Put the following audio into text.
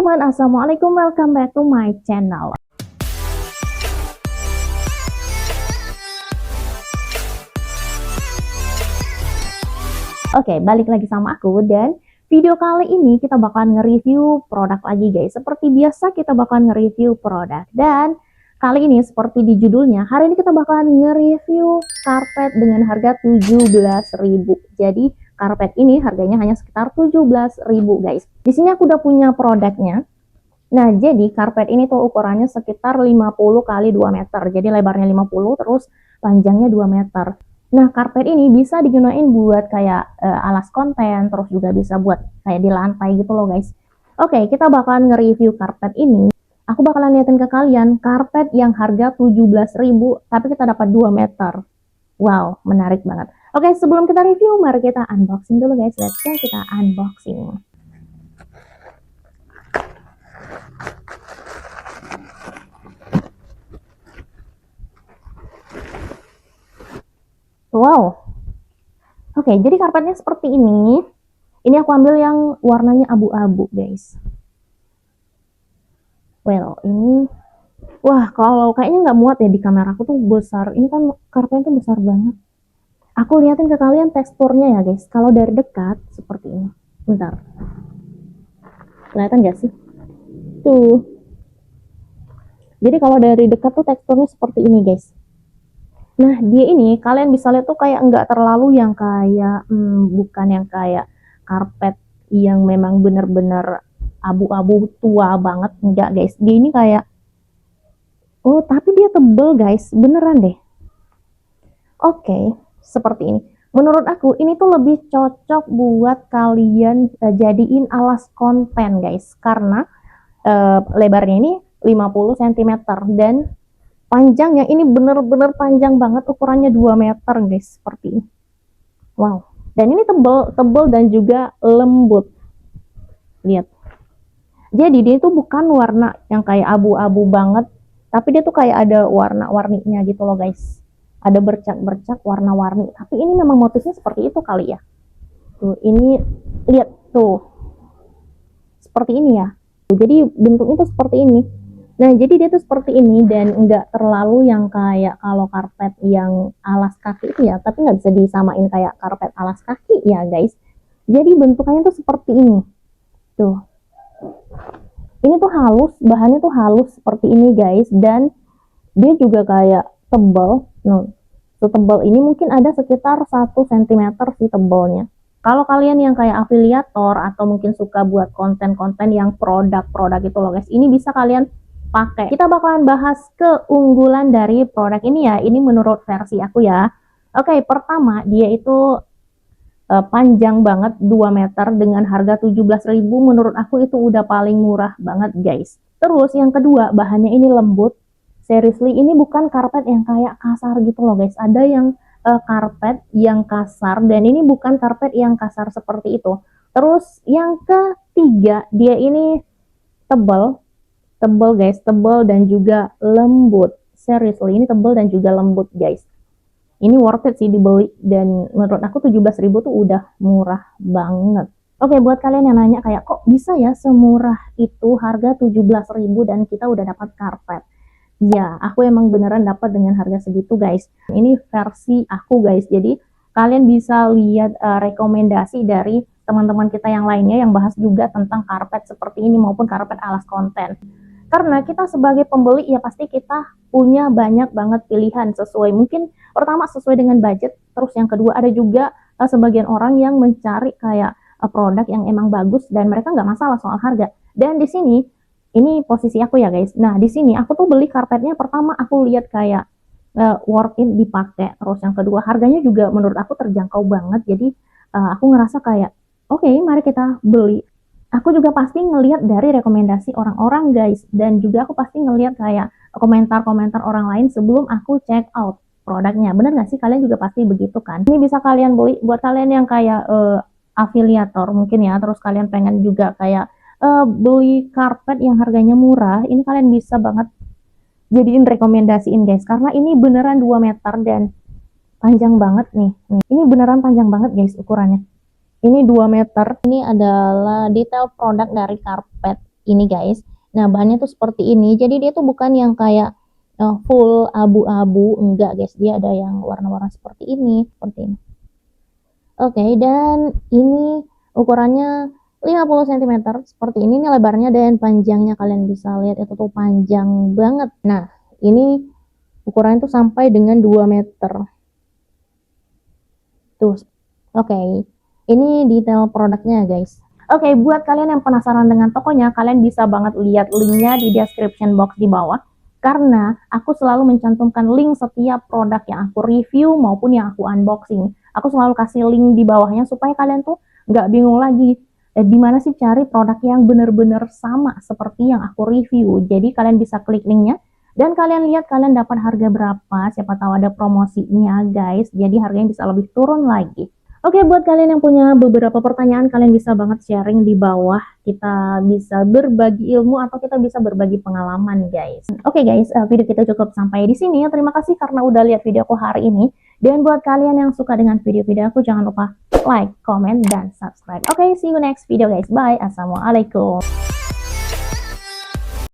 teman-teman, assalamualaikum, welcome back to my channel. Oke, balik lagi sama aku, dan video kali ini kita bakalan nge-review produk lagi guys. Seperti biasa kita bakalan nge-review produk, dan kali ini seperti di judulnya, hari ini kita bakalan nge-review karpet dengan harga 17.000. Jadi karpet ini harganya hanya sekitar 17.000 guys. Di sini aku udah punya produknya. Nah, jadi karpet ini tuh ukurannya sekitar 50 kali 2 meter. Jadi lebarnya 50, terus panjangnya 2 meter. Nah, karpet ini bisa digunain buat kayak alas konten, terus juga bisa buat kayak di lantai gitu loh guys. Oke, kita bakalan nge-review karpet ini. Aku bakalan liatin ke kalian karpet yang harga 17.000, tapi kita dapat 2 meter. Wow, menarik banget. Oke, sebelum kita review, mari kita unboxing dulu guys. Let's go, kita unboxing. Wow. Oke, jadi karpetnya seperti ini. Ini aku ambil yang warnanya abu-abu, guys. Well, ini... Wah, kalau kayaknya nggak muat ya di kamera aku tuh besar. Ini kan karpetnya tuh besar banget. Aku liatin ke kalian teksturnya ya, guys. Kalau dari dekat, seperti ini. Bentar. Kelihatan nggak sih? Tuh. Jadi kalau dari dekat tuh teksturnya seperti ini, guys. Nah, dia ini kalian bisa lihat tuh kayak nggak terlalu yang kayak bukan yang kayak karpet yang memang bener-bener abu-abu tua banget, enggak guys. Dia ini kayak tapi dia tebel guys, beneran deh. Oke, seperti ini. Menurut aku ini tuh lebih cocok buat kalian jadiin alas konten guys, karena lebarnya ini 50 cm dan panjangnya ini bener-bener panjang banget, ukurannya 2 meter guys, seperti ini. Wow, dan ini tebel dan juga lembut. Lihat. Jadi dia itu bukan warna yang kayak abu-abu banget, tapi dia tuh kayak ada warna-warninya gitu loh guys. Ada bercak-bercak warna-warni, tapi ini memang motifnya seperti itu kali ya. Tuh, ini lihat tuh. Seperti ini ya. Jadi bentuknya tuh seperti ini. Nah, jadi dia tuh seperti ini dan enggak terlalu yang kayak kalau karpet yang alas kaki itu ya, tapi nggak bisa disamain kayak karpet alas kaki ya guys. Jadi bentukannya tuh seperti ini. Tuh. Ini tuh halus, bahannya tuh halus seperti ini guys, dan dia juga kayak tebal. Nah, setebal ini mungkin ada sekitar 1 cm sih tebalnya. Kalau kalian yang kayak afiliator atau mungkin suka buat konten-konten yang produk-produk itu loh guys, ini bisa kalian pakai. Kita bakalan bahas keunggulan dari produk ini ya. Ini menurut versi aku ya. Oke, pertama dia itu panjang banget 2 meter dengan harga 17.000. Menurut aku itu udah paling murah banget guys. Terus yang kedua, bahannya ini lembut. Seriously, ini bukan karpet yang kayak kasar gitu loh guys. Ada yang karpet yang kasar, dan ini bukan karpet yang kasar seperti itu. Terus yang ketiga, dia ini tebal guys, tebal dan juga lembut. Seriously, ini tebal dan juga lembut guys. Ini worth it sih dibeli, dan menurut aku 17.000 tuh udah murah banget. Oke, buat kalian yang nanya kayak kok bisa ya semurah itu harga 17.000 dan kita udah dapat karpet. Ya, aku emang beneran dapat dengan harga segitu guys. Ini versi aku guys. Jadi kalian bisa lihat rekomendasi dari teman-teman kita yang lainnya yang bahas juga tentang karpet seperti ini maupun karpet alas konten. Karena kita sebagai pembeli ya pasti kita punya banyak banget pilihan sesuai, mungkin pertama sesuai dengan budget, terus yang kedua ada juga sebagian orang yang mencari kayak produk yang emang bagus dan mereka nggak masalah soal harga. Dan di sini ini posisi aku ya guys. Nah, di sini aku tuh beli karpetnya, pertama aku lihat kayak worth it dipakai, terus yang kedua harganya juga menurut aku terjangkau banget. Jadi aku ngerasa kayak oke, mari kita beli. Aku juga pasti ngelihat dari rekomendasi orang-orang guys, dan juga aku pasti ngelihat kayak komentar-komentar orang lain sebelum aku check out produknya. Bener nggak sih, kalian juga pasti begitu kan? Ini bisa kalian beli buat kalian yang kayak afiliator mungkin ya, terus kalian pengen juga kayak beli karpet yang harganya murah. Ini kalian bisa banget jadiin rekomendasiin guys, karena ini beneran 2 meter dan panjang banget nih. Ini beneran panjang banget guys ukurannya. Ini 2 meter. Ini adalah detail produk dari karpet ini guys. Nah, bahannya tuh seperti ini. Jadi dia tuh bukan yang kayak full abu-abu, enggak guys. Dia ada yang warna-warna seperti ini, seperti ini. Oke, dan ini ukurannya 50 cm seperti ini nih lebarnya, dan panjangnya kalian bisa lihat itu tuh panjang banget. Nah, ini ukurannya tuh sampai dengan 2 meter. Tuh. Oke. Ini detail produknya guys. Oke, buat kalian yang penasaran dengan tokonya, kalian bisa banget lihat linknya di description box di bawah. Karena aku selalu mencantumkan link setiap produk yang aku review maupun yang aku unboxing. Aku selalu kasih link di bawahnya supaya kalian tuh nggak bingung lagi di mana sih cari produk yang bener-bener sama seperti yang aku review. Jadi kalian bisa klik linknya dan kalian lihat kalian dapat harga berapa. Siapa tahu ada promosinya guys. Jadi harganya bisa lebih turun lagi. Oke, buat kalian yang punya beberapa pertanyaan, kalian bisa banget sharing di bawah. Kita bisa berbagi ilmu atau kita bisa berbagi pengalaman, guys. Oke, guys, video kita cukup sampai di sini. Terima kasih karena udah lihat videoku hari ini. Dan buat kalian yang suka dengan video-video aku, jangan lupa like, comment, dan subscribe. Oke, see you next video, guys. Bye. Assalamualaikum.